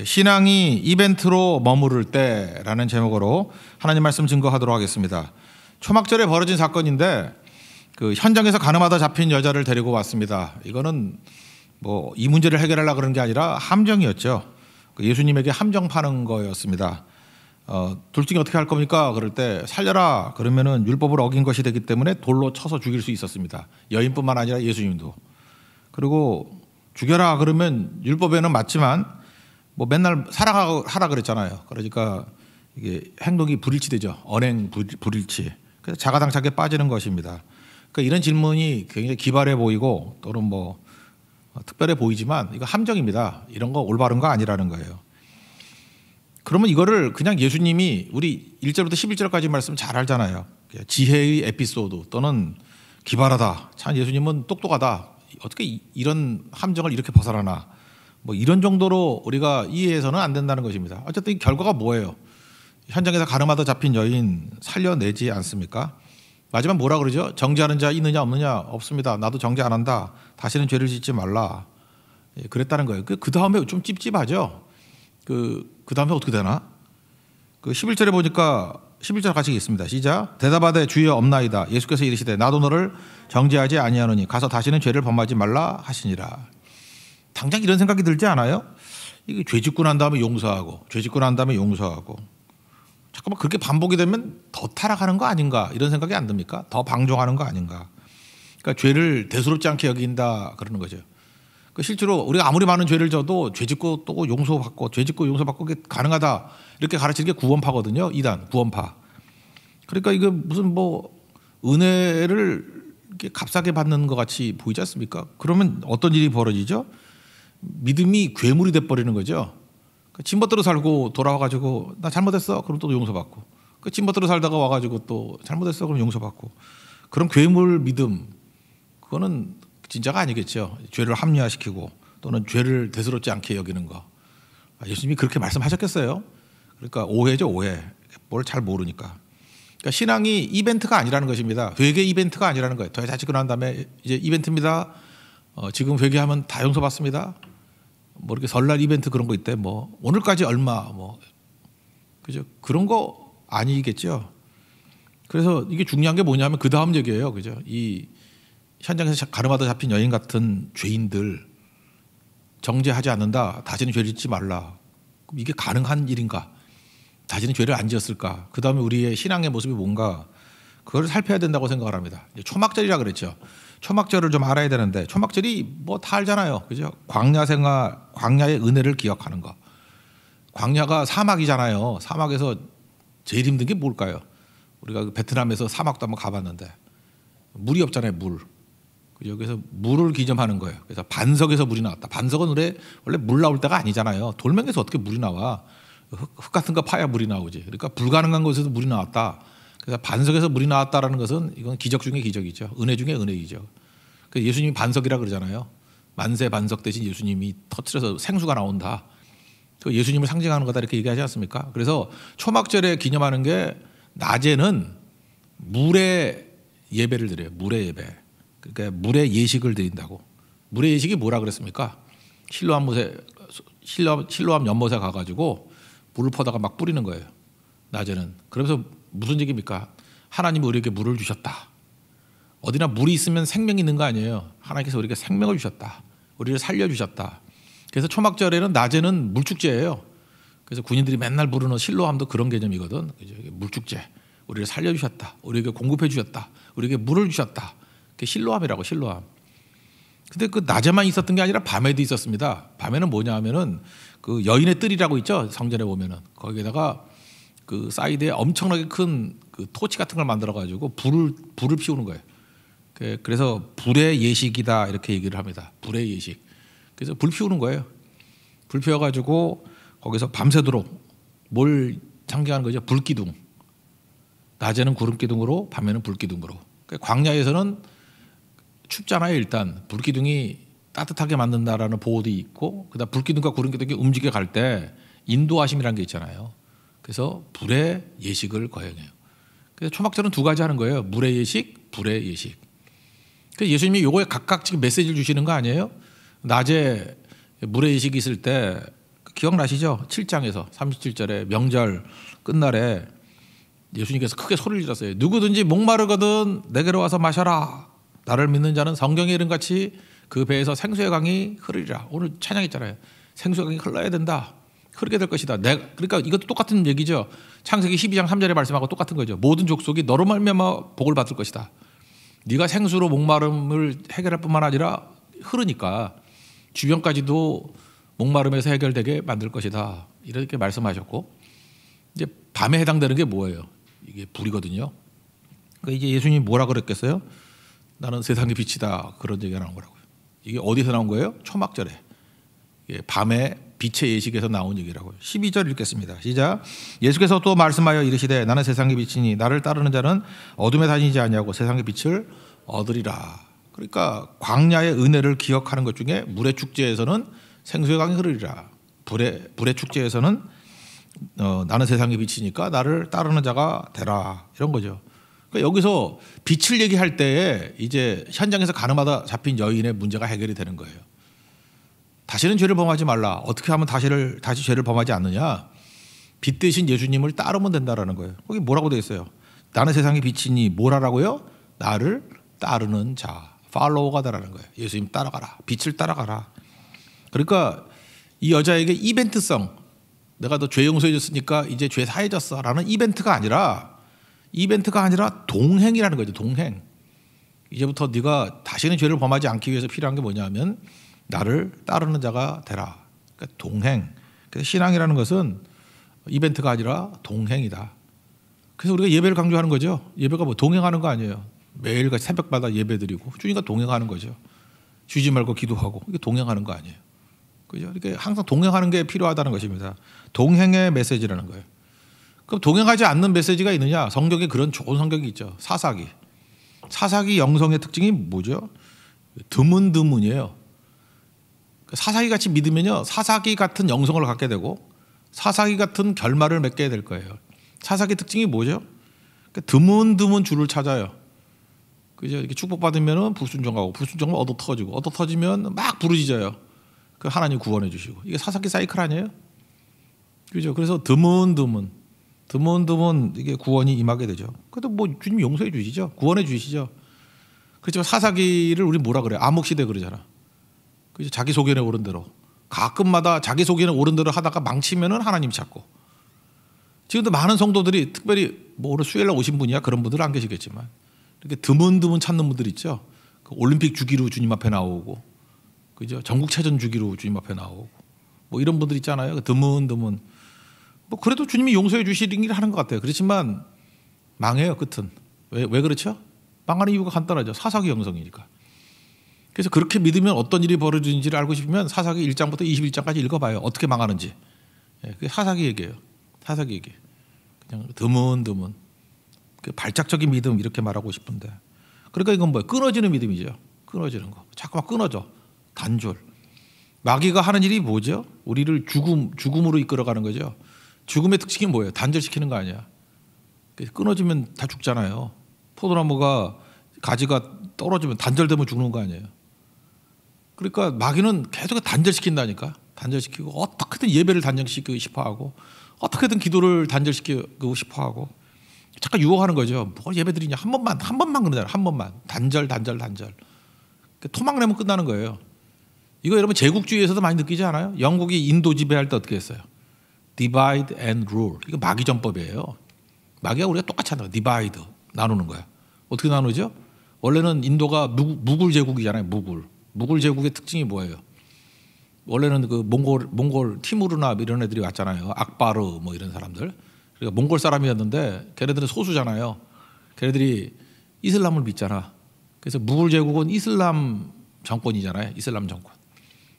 신앙이 이벤트로 머무를 때라는 제목으로 하나님 말씀 증거하도록 하겠습니다. 초막절에 벌어진 사건인데 그 현장에서 가늠하다 잡힌 여자를 데리고 왔습니다. 이거는 뭐 이 문제를 해결하려고 그런 게 아니라 함정이었죠. 예수님에게 함정 파는 거였습니다. 둘 중에 어떻게 할 겁니까? 그럴 때 살려라 그러면은 율법을 어긴 것이 되기 때문에 돌로 쳐서 죽일 수 있었습니다. 여인뿐만 아니라 예수님도. 그리고 죽여라 그러면 율법에는 맞지만 뭐 맨날 살아가라 그랬잖아요. 그러니까 이게 행동이 불일치되죠. 언행 불일치. 그래서 자가당착에 빠지는 것입니다. 그러니까 이런 질문이 굉장히 기발해 보이고 또는 뭐 특별해 보이지만 이거 함정입니다. 이런 거 올바른 거 아니라는 거예요. 그러면 이거를 그냥 예수님이 우리 1절부터 11절까지 말씀 잘 알잖아요. 지혜의 에피소드 또는 기발하다. 참 예수님은 똑똑하다. 어떻게 이런 함정을 이렇게 벗어나나. 뭐 이런 정도로 우리가 이해해서는 안 된다는 것입니다. 어쨌든 이 결과가 뭐예요? 현장에서 가늠하다 잡힌 여인 살려내지 않습니까? 마지막 뭐라 그러죠? 정죄하는 자 있느냐 없느냐? 없습니다. 나도 정죄 안 한다. 다시는 죄를 짓지 말라. 그랬다는 거예요. 그 다음에 좀 찝찝하죠? 그 다음에 어떻게 되나? 11절에 보니까 11절 같이 있습니다. 시작. 대답하되 주여 없나이다. 예수께서 이르시되 나도 너를 정죄하지 아니하노니 가서 다시는 죄를 범하지 말라 하시니라. 당장 이런 생각이 들지 않아요? 이게 죄 짓고 난 다음에 용서하고 죄 짓고 난 다음에 용서하고 잠깐만 그렇게 반복이 되면 더 타락하는 거 아닌가 이런 생각이 안 듭니까? 더 방종하는 거 아닌가? 그러니까 죄를 대수롭지 않게 여긴다 그러는 거죠. 실제로 우리가 아무리 많은 죄를 져도 죄 짓고 또 용서받고 죄 짓고 용서받고 그게 가능하다 이렇게 가르치는 게 구원파거든요. 이단 구원파. 그러니까 이거 무슨 뭐 은혜를 이렇게 값싸게 받는 것 같이 보이지 않습니까? 그러면 어떤 일이 벌어지죠? 믿음이 괴물이 돼버리는 거죠. 짐벗대로 살고 돌아와가지고 나 잘못했어 그럼 또 용서받고 짐벗대로 살다가 와가지고 또 잘못했어 그럼 용서받고 그런 괴물 믿음 그거는 진짜가 아니겠죠. 죄를 합리화시키고 또는 죄를 대수롭지 않게 여기는 거. 예수님이 그렇게 말씀하셨겠어요? 그러니까 오해죠 오해. 뭘 잘 모르니까. 그러니까 신앙이 이벤트가 아니라는 것입니다. 회개 이벤트가 아니라는 거예요. 더 자칫 난 다음에 이제 이벤트입니다. 지금 회개하면 다 용서받습니다. 뭐 이렇게 설날 이벤트 그런 거 있대. 뭐 오늘까지 얼마 뭐 그죠? 그런 거 아니겠죠. 그래서 이게 중요한 게 뭐냐면 그 다음 얘기예요. 그죠? 이 현장에서 가늠하다 잡힌 여인 같은 죄인들 정죄하지 않는다. 다시는 죄를 짓지 말라. 그럼 이게 가능한 일인가? 다시는 죄를 안 지었을까? 그 다음에 우리의 신앙의 모습이 뭔가 그걸 살펴야 된다고 생각을 합니다. 초막절이라 그랬죠. 초막절을 좀 알아야 되는데 초막절이 뭐 다 알잖아요. 그죠? 광야 생활, 광야의 은혜를 기억하는 거. 광야가 사막이잖아요. 사막에서 제일 힘든 게 뭘까요? 우리가 베트남에서 사막도 한번 가봤는데 물이 없잖아요. 물. 그죠? 그래서 물을 기점하는 거예요. 그래서 반석에서 물이 나왔다. 반석은 원래 물 나올 때가 아니잖아요. 돌멩이에서 어떻게 물이 나와? 흙 같은 거 파야 물이 나오지. 그러니까 불가능한 곳에서 물이 나왔다. 그래서 반석에서 물이 나왔다라는 것은 이건 기적 중에 기적이죠. 은혜 중에 은혜이죠. 그래서 예수님이 반석이라 그러잖아요. 만세 반석 대신 예수님이 터뜨려서 생수가 나온다. 그 예수님을 상징하는 거다 이렇게 얘기하지 않습니까? 그래서 초막절에 기념하는 게 낮에는 물의 예배를 드려요. 물의 예배. 그러니까 물의 예식을 드린다고. 물의 예식이 뭐라 그랬습니까? 실로암 연못에 가가지고 물을 퍼다가 막 뿌리는 거예요. 낮에는. 그러면서 무슨 얘기입니까? 하나님이 우리에게 물을 주셨다. 어디나 물이 있으면 생명이 있는 거 아니에요. 하나님께서 우리에게 생명을 주셨다. 우리를 살려주셨다. 그래서 초막절에는 낮에는 물축제예요. 그래서 군인들이 맨날 부르는 실로암도 그런 개념이거든. 물축제. 우리를 살려주셨다. 우리에게 공급해 주셨다. 우리에게 물을 주셨다. 그게 실로암이라고 실로암. 근데 그 낮에만 있었던 게 아니라 밤에도 있었습니다. 밤에는 뭐냐 하면은 그 여인의 뜰이라고 있죠. 성전에 보면은 거기에다가 그 사이드에 엄청나게 큰 그 토치 같은 걸 만들어 가지고 불을 피우는 거예요. 그래서 불의 예식이다 이렇게 얘기를 합니다. 불의 예식. 그래서 불 피우는 거예요. 불 피워 가지고 거기서 밤새도록 뭘 상징하는 거죠? 불기둥. 낮에는 구름기둥으로 밤에는 불기둥으로. 광야에서는 춥잖아요. 일단 불기둥이 따뜻하게 만든다라는 보호도 있고 그다음 불기둥과 구름기둥이 움직여 갈 때 인도하심이라는 게 있잖아요. 그래서 불의 예식을 거행해요. 그래서 초막절은 두 가지 하는 거예요. 물의 예식, 불의 예식. 그래서 예수님이 요거에 각각 지금 메시지를 주시는 거 아니에요? 낮에 물의 예식이 있을 때 기억나시죠? 7장에서 37절에 명절 끝날에 예수님께서 크게 소리를 질렀어요. 누구든지 목마르거든 내게로 와서 마셔라. 나를 믿는 자는 성경의 이름같이 그 배에서 생수의 강이 흐르리라. 오늘 찬양했잖아요. 생수의 강이 흘러야 된다. 흐르게 될 것이다. 그러니까 이것도 똑같은 얘기죠. 창세기 12장 3절의 말씀하고 똑같은 거죠. 모든 족속이 너로 말미암아 복을 받을 것이다. 네가 생수로 목마름을 해결할 뿐만 아니라 흐르니까 주변까지도 목마름에서 해결되게 만들 것이다. 이렇게 말씀하셨고, 이제 밤에 해당되는 게 뭐예요? 이게 불이거든요. 그러니까 이제 예수님이 뭐라 그랬겠어요? 나는 세상의 빛이다. 그런 얘기가 나온 거라고요. 이게 어디서 나온 거예요? 초막절에. 밤에 빛의 예식에서 나온 얘기라고요. 12절 읽겠습니다. 시작. 예수께서 또 말씀하여 이르시되 나는 세상의 빛이니 나를 따르는 자는 어둠에 다니지 아니하고 세상의 빛을 얻으리라. 그러니까 광야의 은혜를 기억하는 것 중에 물의 축제에서는 생수의 강이 흐르리라. 불의 축제에서는 나는 세상의 빛이니까 나를 따르는 자가 되라. 이런 거죠. 그러니까 여기서 빛을 얘기할 때에 이제 현장에서 가늠하다 잡힌 여인의 문제가 해결이 되는 거예요. 다시는 죄를 범하지 말라. 어떻게 하면 다시 죄를 범하지 않느냐? 빛 대신 예수님을 따르면 된다라는 거예요. 거기 뭐라고 되어 있어요? 나는 세상의 빛이니 뭐라라고요? 나를 따르는 자, 팔로워가 되라는 거예요. 예수님 따라가라. 빛을 따라가라. 그러니까 이 여자에게 이벤트성, 내가 너 죄 용서해 줬으니까 이제 죄 사해졌어 라는 이벤트가 아니라 동행이라는 거죠. 동행. 이제부터 네가 다시는 죄를 범하지 않기 위해서 필요한 게 뭐냐면 나를 따르는 자가 되라. 그러니까 동행. 그래서 신앙이라는 것은 이벤트가 아니라 동행이다. 그래서 우리가 예배를 강조하는 거죠. 예배가 뭐 동행하는 거 아니에요. 매일같이 새벽마다 예배 드리고 주님과 동행하는 거죠. 쉬지 말고 기도하고. 이게 동행하는 거 아니에요. 그죠? 이렇게 항상 동행하는 게 필요하다는 것입니다. 동행의 메시지라는 거예요. 그럼 동행하지 않는 메시지가 있느냐? 성경에 그런 좋은 성경이 있죠. 사사기. 사사기 영성의 특징이 뭐죠? 드문드문이에요. 사사기 같이 믿으면요, 사사기 같은 영성을 갖게 되고 사사기 같은 결말을 맺게 될 거예요. 사사기 특징이 뭐죠? 드문드문 주를 찾아요. 그죠? 이렇게 축복받으면 불순종하고 불순종하면 얻어 터지고 얻어 터지면 막 부르짖어요. 그 하나님 구원해 주시고. 이게 사사기 사이클 아니에요? 그죠? 그래서 드문드문 이게 구원이 임하게 되죠. 그래도 뭐 주님 용서해 주시죠. 구원해 주시죠. 그렇지만 사사기를 우리 뭐라 그래? 암흑시대 그러잖아. 그죠? 자기 소견에 오른 대로. 가끔마다 자기 소견에 오른 대로 하다가 망치면은 하나님 찾고. 지금도 많은 성도들이 특별히 뭐 오늘 수요일날 오신 분이야 그런 분들은 안 계시겠지만 이렇게 드문드문 찾는 분들 있죠. 그 올림픽 주기로 주님 앞에 나오고, 그죠? 전국체전 주기로 주님 앞에 나오고, 뭐 이런 분들 있잖아요. 드문드문. 뭐 그래도 주님이 용서해 주시긴 하는 것 같아요. 그렇지만 망해요 끝은. 왜 그렇죠? 망하는 이유가 간단하죠. 사사기 영성이니까. 그래서 그렇게 믿으면 어떤 일이 벌어지는지를 알고 싶으면 사사기 1장부터 21장까지 읽어봐요. 어떻게 망하는지. 그게 사사기 얘기예요. 사사기 얘기. 그냥 드문드문. 그 발작적인 믿음 이렇게 말하고 싶은데. 그러니까 이건 뭐예요? 끊어지는 믿음이죠. 끊어지는 거. 자꾸만 끊어져. 단절. 마귀가 하는 일이 뭐죠? 우리를 죽음으로 이끌어가는 거죠. 죽음의 특징이 뭐예요? 단절시키는 거 아니야. 끊어지면 다 죽잖아요. 포도나무가 가지가 떨어지면 단절되면 죽는 거 아니에요. 그러니까 마귀는 계속 단절시킨다니까. 단절시키고 어떻게든 예배를 단절시키고 싶어하고 어떻게든 기도를 단절시키고 싶어하고 잠깐 유혹하는 거죠. 뭘 예배드리냐. 한 번만 그러잖아요. 한 번만. 단절. 토막 내면 끝나는 거예요. 이거 여러분 제국주의에서도 많이 느끼지 않아요? 영국이 인도 지배할 때 어떻게 했어요? Divide and rule. 이거 마귀전법이에요. 마귀가 우리가 똑같이 한다. Divide. 나누는 거야. 어떻게 나누죠? 원래는 인도가 무굴 제국이잖아요. 무굴 제국의 특징이 뭐예요? 원래는 그 몽골 티무르나 이런 애들이 왔잖아요. 악바르 뭐 이런 사람들. 그러니까 몽골 사람이었는데 걔네들은 소수잖아요. 걔네들이 이슬람을 믿잖아. 그래서 무굴 제국은 이슬람 정권이잖아요. 이슬람 정권.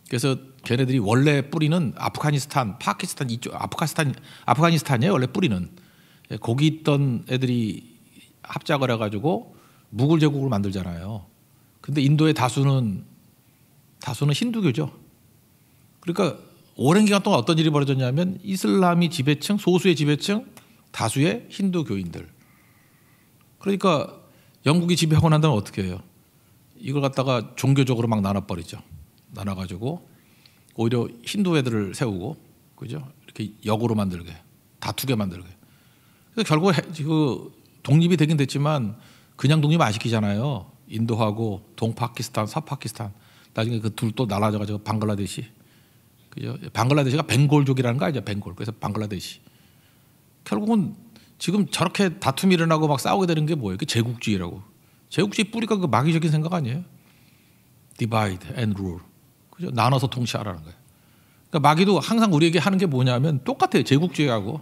그래서 걔네들이 원래 뿌리는 아프가니스탄, 파키스탄 이쪽 아프가니스탄이에요. 원래 뿌리는. 거기 있던 애들이 합작을 해가지고 무굴 제국을 만들잖아요. 근데 인도의 다수는 힌두교죠. 그러니까 오랜 기간 동안 어떤 일이 벌어졌냐면 이슬람이 지배층, 소수의 지배층, 다수의 힌두교인들. 그러니까 영국이 지배하고 난 다음에 어떻게 해요? 이걸 갖다가 종교적으로 막 나눠버리죠. 나눠가지고 오히려 힌두 애들을 세우고 그죠? 이렇게 역으로 만들게, 다투게 만들게. 그래서 결국 그 독립이 되긴 됐지만 그냥 독립 안 시키잖아요. 인도하고 동파키스탄, 서파키스탄. 나중에 그 둘 또 나눠져가지고 방글라데시. 그죠? 방글라데시가 벵골족이라는 거 알죠? 벵골. 그래서 방글라데시. 결국은 지금 저렇게 다툼이 일어나고 막 싸우게 되는 게 뭐예요? 그 제국주의라고. 제국주의 뿌리가 그 마귀적인 생각 아니에요? Divide and rule. 그죠? 나눠서 통치하라는 거예요. 그러니까 마귀도 항상 우리에게 하는 게 뭐냐면 똑같아요. 제국주의하고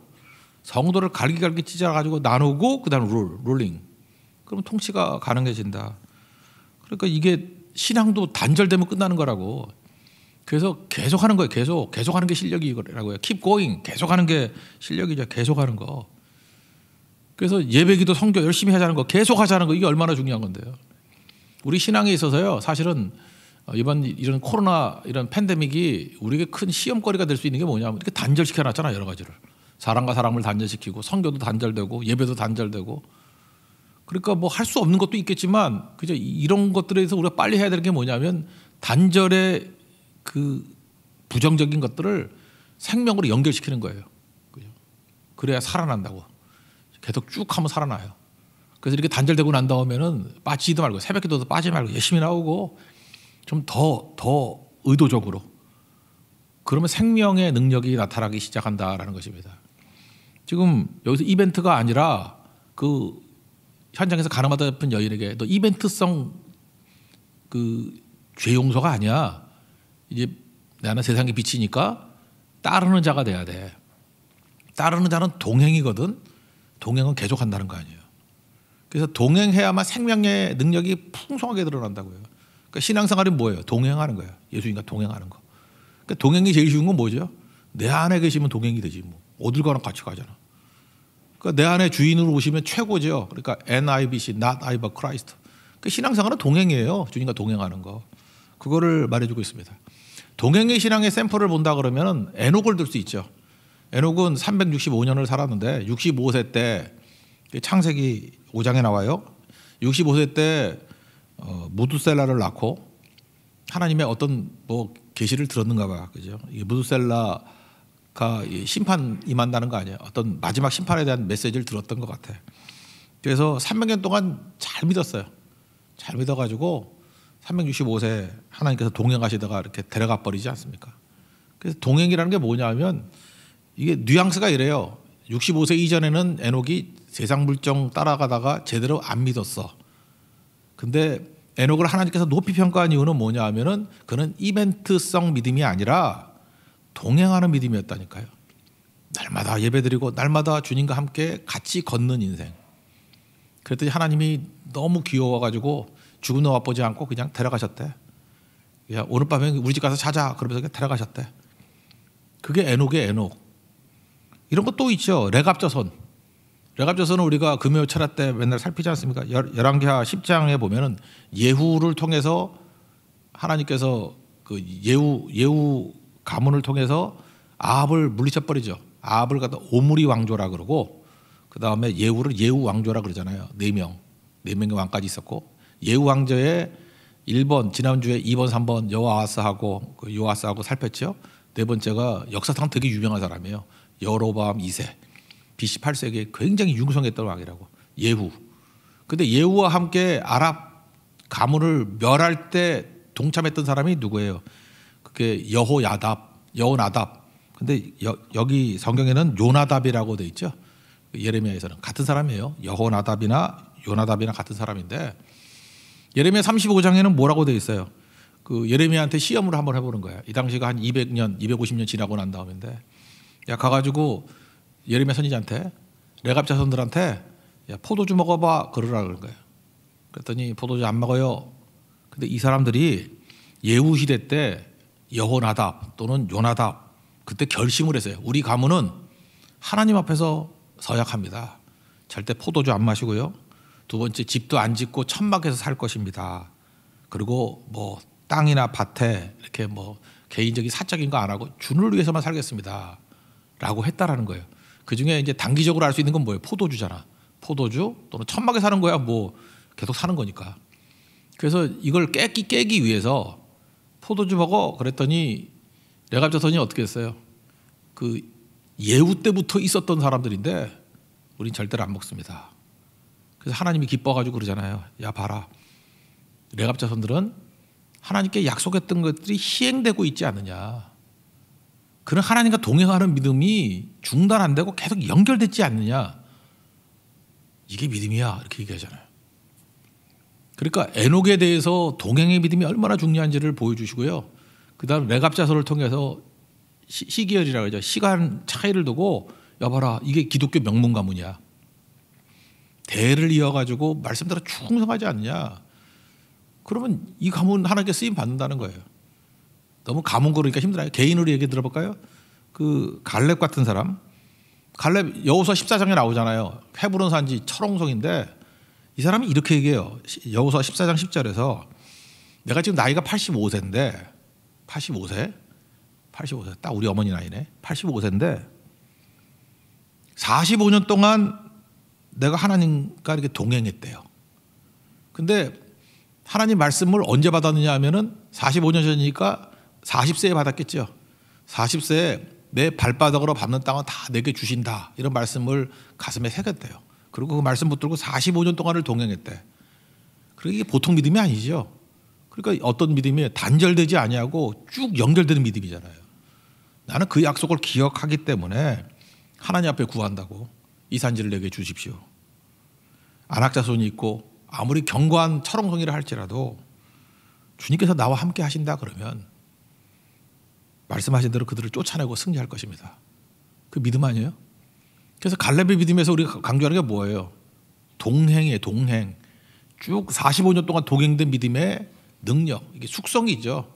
성도를 갈기갈기 찢어가지고 나누고 그다음 룰링. 그럼 통치가 가능해진다. 그러니까 이게 신앙도 단절되면 끝나는 거라고. 그래서 계속하는 거예요. 계속하는 게 실력이라고요. Keep going. 계속하는 게 실력이죠. 계속하는 거. 그래서 예배기도 성교 열심히 하자는 거, 계속하자는 거, 이게 얼마나 중요한 건데요. 우리 신앙에 있어서요. 사실은 이번 이런 코로나 이런 팬데믹이 우리에게 큰 시험거리가 될 수 있는 게 뭐냐면 이렇게 단절시켜 놨잖아요. 여러 가지를. 사람과 사람을 단절시키고 성교도 단절되고 예배도 단절되고. 그러니까 뭐 할 수 없는 것도 있겠지만 그죠? 이런 것들에 대해서 우리가 빨리 해야 되는 게 뭐냐면 단절의 그 부정적인 것들을 생명으로 연결시키는 거예요. 그죠? 그래야 살아난다고. 계속 쭉 하면 살아나요. 그래서 이렇게 단절되고 난 다음에는 빠지지도 말고 새벽기도도 빠지지 말고 열심히 나오고 좀 더 의도적으로. 그러면 생명의 능력이 나타나기 시작한다라는 것입니다. 지금 여기서 이벤트가 아니라 그 현장에서 가늠하다 잡힌 여인에게 너 이벤트성 그 죄 용서가 아니야. 이제 나는 세상의 빛이니까 따르는 자가 돼야 돼. 따르는 자는 동행이거든. 동행은 계속한다는 거 아니에요. 그래서 동행해야만 생명의 능력이 풍성하게 드러난다고요. 그러니까 신앙생활이 뭐예요? 동행하는 거예요. 예수님과 동행하는 거. 그러니까 동행이 제일 쉬운 건 뭐죠? 내 안에 계시면 동행이 되지 뭐. 어딜 가나 같이 가잖아. 그러니까 내 안에 주인으로 오시면 최고죠. 그러니까 NIBC, Not I but Christ. 그러니까 신앙생활은 동행이에요. 주님과 동행하는 거. 그거를 말해주고 있습니다. 동행의 신앙의 샘플을 본다 그러면 에녹을 들 수 있죠. 에녹은 365년을 살았는데 65세 때 창세기 5장에 나와요. 65세 때 무두셀라를 낳고 하나님의 어떤 뭐 계시를 들었는가 봐. 그죠? 이 무두셀라가 심판 임한다는 거 아니에요. 어떤 마지막 심판에 대한 메시지를 들었던 것 같아. 그래서 300년 동안 잘 믿었어요. 잘 믿어가지고 365세 하나님께서 동행하시다가 이렇게 데려가 버리지 않습니까? 그래서 동행이라는 게 뭐냐면 이게 뉘앙스가 이래요. 65세 이전에는 에녹이 세상 물정 따라가다가 제대로 안 믿었어. 근데 에녹을 하나님께서 높이 평가한 이유는 뭐냐 하면은 그는 이벤트성 믿음이 아니라 동행하는 믿음이었다니까요. 날마다 예배드리고 날마다 주님과 함께 같이 걷는 인생. 그랬더니 하나님이 너무 귀여워가지고 죽은 놈 맛보지 않고 그냥 데려가셨대. 야, 오늘 밤에 우리 집 가서 자자. 그러면서 그냥 데려가셨대. 그게 에녹의 에녹. 이런 거 또 있죠. 레갑저선. 레갑저선은 우리가 금요 철야 때 맨날 살피지 않습니까? 열왕기하 10장에 보면은 예후를 통해서 하나님께서 그 예후 가문을 통해서 아합을 물리쳐 버리죠. 아합을 갖다 오므리 왕조라 그러고 그 다음에 예후를 예후 왕조라 그러잖아요. 4명의 왕까지 있었고 예후 왕조의 1번 지난주에 2번 3번 여호아스하고 살폈죠. 네 번째가 역사상 되게 유명한 사람이에요. 여로보암 2세 BC 8세기에 굉장히 융성했던 왕이라고 예후. 근데 예후와 함께 아랍 가문을 멸할 때 동참했던 사람이 누구예요? 그게 여호나답. 근데 여기 성경에는 요나답이라고 돼 있죠. 예레미야에서는 같은 사람이에요. 여호나답이나 요나답이나 같은 사람인데 예레미야 35장에는 뭐라고 돼 있어요? 그 예레미야한테 시험을 한번 해보는 거야. 이 당시가 한 200년, 250년 지나고 난 다음인데 야 가가지고 예레미야 선지자한테 레갑 자손들한테 야 포도주 먹어봐 그러라 그런 거예요. 그랬더니 포도주 안 먹어요. 근데 이 사람들이 예후 시대 때 여호나답 또는 요나답 그때 결심을 했어요. 우리 가문은 하나님 앞에서 서약합니다. 절대 포도주 안 마시고요. 두 번째 집도 안 짓고 천막에서 살 것입니다. 그리고 뭐 땅이나 밭에 이렇게 뭐 개인적인 사적인 거 안 하고 주를 위해서만 살겠습니다. 라고 했다라는 거예요. 그 중에 이제 단기적으로 알 수 있는 건 뭐예요? 포도주잖아. 포도주 또는 천막에 사는 거야. 뭐 계속 사는 거니까. 그래서 이걸 깨기 위해서 포도주 먹어 그랬더니 레갑 자손이 어떻게 했어요? 그 예후 때부터 있었던 사람들인데 우린 절대로 안 먹습니다. 그래서 하나님이 기뻐가지고 그러잖아요. 야 봐라, 레갑 자손들은 하나님께 약속했던 것들이 시행되고 있지 않느냐. 그런 하나님과 동행하는 믿음이 중단 안 되고 계속 연결됐지 않느냐. 이게 믿음이야, 이렇게 얘기하잖아요. 그러니까 에녹에 대해서 동행의 믿음이 얼마나 중요한지를 보여주시고요. 그 다음 레갑 자손을 통해서 시기열이라고 하죠. 시간 차이를 두고 여봐라, 이게 기독교 명문 가문이야. 대를 이어가지고 말씀대로 충성하지 않느냐. 그러면 이 가문 하나님께 쓰임 받는다는 거예요. 너무 가문 고르니까 힘들어요. 개인으로 얘기 들어볼까요? 그 갈렙 같은 사람, 갈렙 여호수아 14장에 나오잖아요. 헤브론 산지 철옹성인데 이 사람이 이렇게 얘기해요. 여호수아 14장 10절에서 내가 지금 나이가 85세인데 85세 딱 우리 어머니 나이네. 85세인데 45년 동안 내가 하나님과 이렇게 동행했대요. 근데 하나님 말씀을 언제 받았느냐 하면은 45년 전이니까 40세에 받았겠죠. 40세에 내 발바닥으로 밟는 땅은 다 내게 주신다. 이런 말씀을 가슴에 새겼대요. 그리고 그 말씀 붙들고 45년 동안을 동행했대. 그러니까 이게 보통 믿음이 아니죠. 그러니까 어떤 믿음이 단절되지 아니하고 쭉 연결되는 믿음이잖아요. 나는 그 약속을 기억하기 때문에 하나님 앞에 구한다고 이 산지를 내게 주십시오. 안악자손이 있고 아무리 견고한 철옹성이라 할지라도 주님께서 나와 함께 하신다 그러면 말씀하신 대로 그들을 쫓아내고 승리할 것입니다. 그 믿음 아니에요? 그래서 갈렙의 믿음에서 우리가 강조하는 게 뭐예요? 동행이에요. 동행. 쭉 45년 동안 동행된 믿음의 능력. 이게 숙성이죠.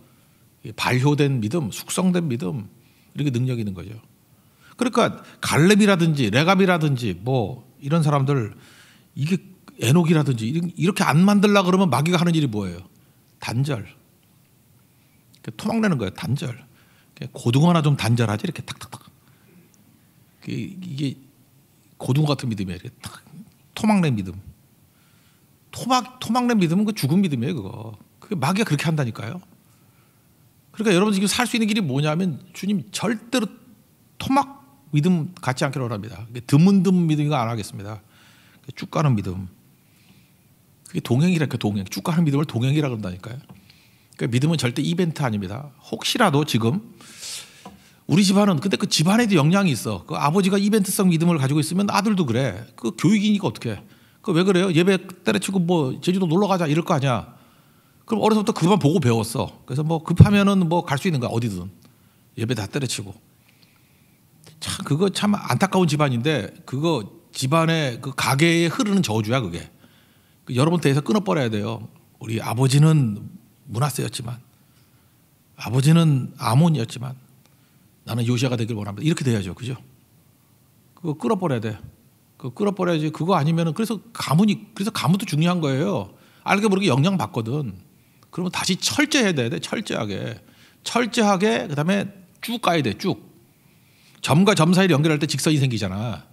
발효된 믿음, 숙성된 믿음, 이렇게 능력이 있는 거죠. 그러니까 갈렙이라든지 레갑이라든지 뭐 이런 사람들, 이게 에녹이라든지 이렇게 안 만들려고 그러면 마귀가 하는 일이 뭐예요? 단절. 토막내는 거예요. 단절. 고등어나 좀 단절하지, 이렇게 탁탁탁. 이게 고등어 같은 믿음이에요. 이렇게 탁 토막낸 믿음. 토막낸 믿음은 그 죽은 믿음이에요. 그거. 그게 마귀가 그렇게 한다니까요. 그러니까 여러분 지금 살 수 있는 길이 뭐냐면 주님 절대로 토막 믿음 갖지 않기로 합니다. 드문드문 믿음이가 안 하겠습니다. 쭉 가는 믿음. 그게 동행이라니까. 동행. 쭉 가는 믿음을 동행이라 그런다니까요. 그러니까 믿음은 절대 이벤트 아닙니다. 혹시라도 지금 우리 집안은, 근데 그 집안에도 영향이 있어. 그 아버지가 이벤트성 믿음을 가지고 있으면 아들도 그래. 그 교육이니까 어떡해. 그 왜 그래요? 예배 때려치고 뭐 제주도 놀러 가자 이럴 거 아니야. 그럼 어려서부터 그만 보고 배웠어. 그래서 뭐 급하면은 뭐 갈 수 있는 거야. 어디든. 예배 다 때려치고. 참 그거 참 안타까운 집안인데 그거 집안의 그 가게에 흐르는 저주야 그게. 여러분 대해서 끊어버려야 돼요. 우리 아버지는 므낫세였지만, 아버지는 아몬이었지만 나는 요시아가 되길 원합니다. 이렇게 돼야죠. 그죠? 그거 끊어버려야 돼. 그거 끊어버려야지. 그거 아니면은 그래서 가문도 중요한 거예요. 알게 모르게 영향 받거든. 그러면 다시 철저해야 돼. 철저하게 그다음에 쭉 가야 돼. 쭉. 점과 점 사이를 연결할 때 직선이 생기잖아.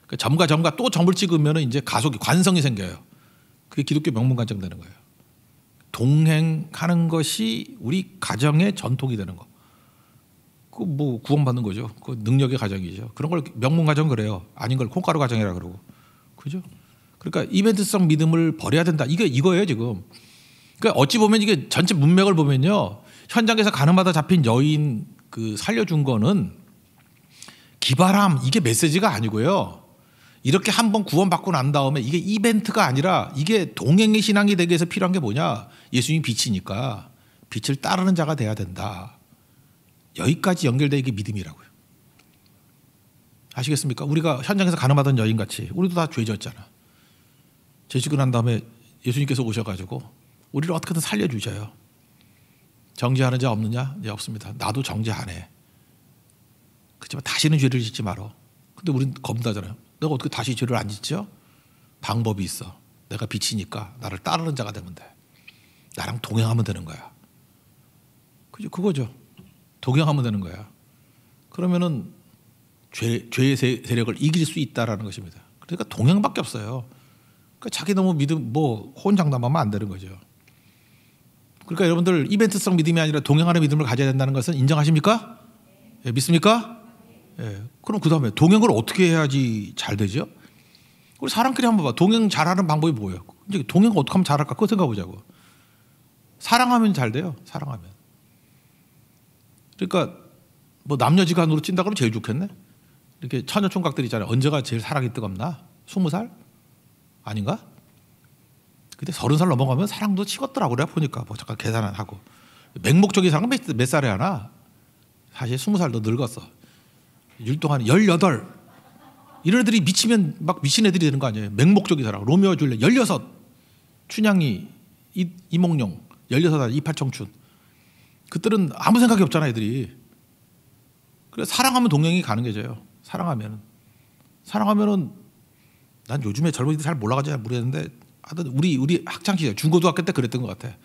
그 점과 또 점을 찍으면 이제 관성이 생겨요. 그게 기독교 명문관점 되는 거예요. 동행하는 것이 우리 가정의 전통이 되는 거. 그 뭐 구원받는 거죠. 그 능력의 가정이죠. 그런 걸 명문가정 그래요. 아닌 걸 콩가루 가정이라 그러고. 그죠? 그러니까 이벤트성 믿음을 버려야 된다. 이거예요 지금. 그러니까 어찌 보면 이게 전체 문맥을 보면요. 현장에서 가늠하다 잡힌 여인 그 살려준 거는 기발함, 이게 메시지가 아니고요. 이렇게 한번 구원받고 난 다음에 이게 이벤트가 아니라 이게 동행의 신앙이 되기 위해서 필요한 게 뭐냐. 예수님이 빛이니까 빛을 따르는 자가 돼야 된다. 여기까지 연결되는 게 믿음이라고요. 아시겠습니까? 우리가 현장에서 가늠하던 여인같이 우리도 다 죄졌잖아. 죄지고 난 다음에 예수님께서 오셔가지고 우리를 어떻게든 살려주셔요. 정죄하는 자 없느냐? 네, 없습니다. 나도 정죄 안 해. 그렇지만 다시는 죄를 짓지 말어. 근데 우린 겁나잖아요. 내가 어떻게 다시 죄를 안 짓죠? 방법이 있어. 내가 빛이니까 나를 따르는 자가 되면 돼. 나랑 동행하면 되는 거야. 그거죠. 동행하면 되는 거야. 그러면은 죄의 세력을 이길 수 있다라는 것입니다. 그러니까 동행밖에 없어요. 그러니까 자기 너무 믿음 호언장담하면 안 되는 거죠. 그러니까 여러분들 이벤트성 믿음이 아니라 동행하는 믿음을 가져야 된다는 것은 인정하십니까? 예, 믿습니까? 예. 그럼 그 다음에 동행을 어떻게 해야지 잘 되죠? 우리 사람끼리 한번 봐. 동행 잘하는 방법이 뭐예요? 이제 동행 어떻게 하면 잘할까? 그거 생각해 보자고. 사랑하면 잘 돼요. 사랑하면. 그러니까 뭐 남녀지간으로 찐다 그러면 제일 좋겠네. 이렇게 처녀 총각들 있잖아요. 언제가 제일 사랑이 뜨겁나? 20살? 아닌가? 근데 30살 넘어가면 사랑도 식었더라고. 내가 보니까 뭐 잠깐 계산을 하고. 맹목적인 사랑은 몇 살에 하나? 사실 20살도 늙었어. 율동한 18. 이런 애들이 미치면 막 미친 애들이 되는 거 아니에요. 맹목적인 사랑. 로미오 줄리엣 16. 춘향이 이몽룡 16살 이팔청춘. 그들은 아무 생각이 없잖아 애들이. 그래서 사랑하면 동행이 가는 게죠. 사랑하면은 난 요즘에 젊은이들 잘 몰라가지고 잘 모르겠는데 하여튼 우리 학창 시절 중고등학교 때 그랬던 것 같아.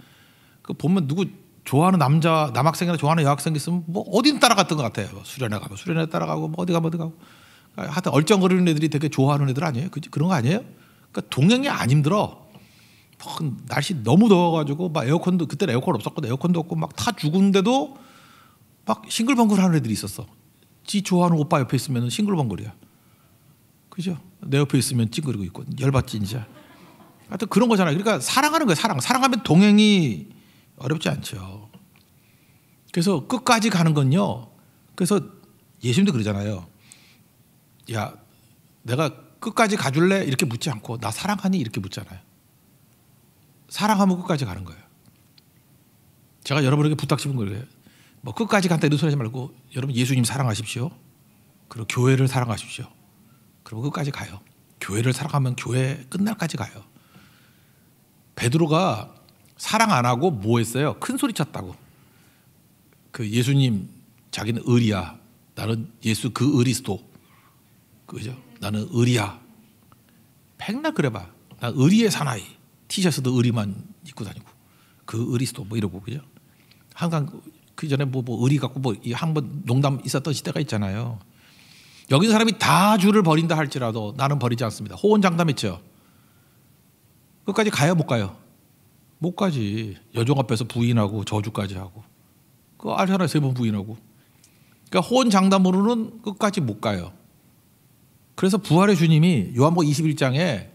그 보면 누구 좋아하는 남학생이나 좋아하는 여학생 있으면 뭐 어딘 따라갔던 것 같아요. 뭐 수련회 가면 수련회 따라가고 뭐 어디 가고. 하여튼 얼쩡거리는 애들이 되게 좋아하는 애들 아니에요? 그런 거 아니에요? 그러니까 동행이 안 힘들어. 날씨 너무 더워가지고 막 에어컨도 그때는 에어컨 없었거든. 에어컨도 없고 막 타 죽은데도 막 싱글벙글하는 애들이 있었어. 지 좋아하는 오빠 옆에 있으면 싱글벙글이야. 그죠? 내 옆에 있으면 찡그리고 있고 열받지 진짜. 하여튼 그런 거잖아요. 그러니까 사랑하는 거예요. 사랑하면 동행이 어렵지 않죠. 그래서 끝까지 가는 건요. 그래서 예수님도 그러잖아요. 야, 내가 끝까지 가줄래? 이렇게 묻지 않고 나 사랑하니? 이렇게 묻잖아요. 사랑하면 끝까지 가는 거예요. 제가 여러분에게 부탁드린 거예요. 뭐 끝까지 간다 이런 소리 하지 말고 여러분 예수님 사랑하십시오. 그리고 교회를 사랑하십시오. 그리고 끝까지 가요. 교회를 사랑하면 교회 끝날까지 가요. 베드로가 사랑 안 하고 뭐 했어요? 큰 소리 쳤다고. 그 예수님 자기는 의리야. 나는 예수 그 의리스도. 그죠? 나는 의리야. 백날 그래봐. 나 의리의 사나이. 티셔츠도 의리만 입고 다니고. 그 의리스도 뭐 이러고 그죠? 항상 그 전에 뭐 의리 갖고 뭐 한번 농담 있었던 시대가 있잖아요. 여기 사람이 다 주를 버린다 할지라도 나는 버리지 않습니다. 호언장담했죠. 끝까지 가요, 못 가요? 못 가지. 여종 앞에서 부인하고 저주까지 하고. 그거 알잖아요, 3번 부인하고. 그러니까 호언장담으로는 끝까지 못 가요. 그래서 부활의 주님이 요한복음 21장에